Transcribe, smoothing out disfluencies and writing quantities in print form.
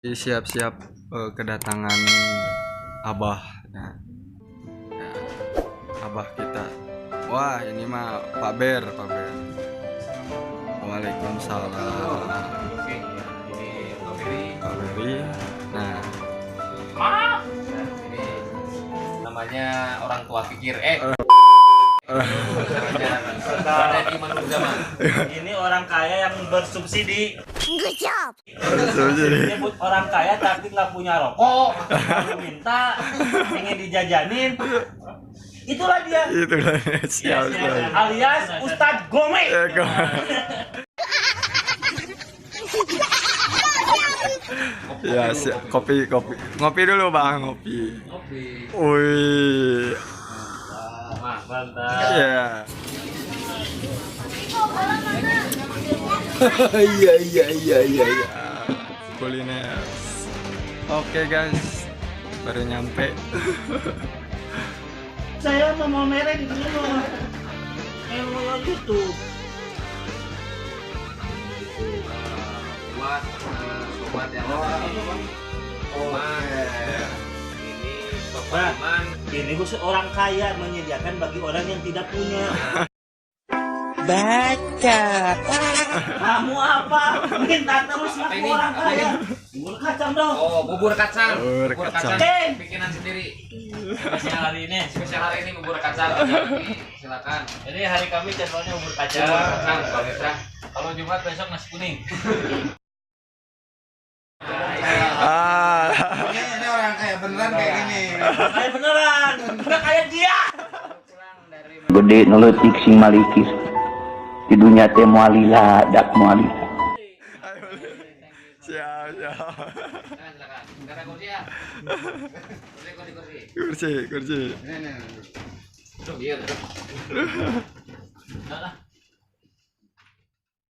Siap-siap kedatangan Abah. Nah, ya, Abah kita. Wah, ini mah Pak Ber, Pak Ber. Waalaikumsalam. Oke, ini Pak Beri. Nah, ini namanya orang tua pikir. Namanya di Manurgama. Ini orang kaya yang bersubsidi. Good job. Ini orang kaya tapi nggak punya rokok, lalu minta, ingin dijajanin. Itulah dia. itulah siap. Alias Ustadz Gome. Ya, siap. Kopi. Ngopi dulu, Bang, ngopi. Kopi. Wih. Mantap. Ya. Iya. Kuliner. Oke, guys. Baru nyampe. Saya mau merek dulu. Mau YouTube. Buat sobat yang ada di rumah. Ini Bapak Iman. Ini khusus orang kaya menyediakan bagi orang yang tidak punya. Baca. Kamu apa? Minta terus Apa sama ini? orang Apa kaya. ini? Bubur kacang dong. Oh, bubur kacang. Bubur kacang. Bikinan sendiri. Spesial hari ini. Spesial hari ini bubur kacang. Jadi, silakan. Jadi hari Kamis channelnya bubur Bubur kacang. kacang, Pak Mitra. Kalau Jumat besok nasi kuning. Ah. Ini orang kayak beneran kayak gini. Kayak beneran. Udah kayak dia. Gede neletik sing malikis di dunia teh mualila dak mualila. Siap. Silakan. Karena kursi ya. Kursi. Kursi. Ini. Iya. Udah lah.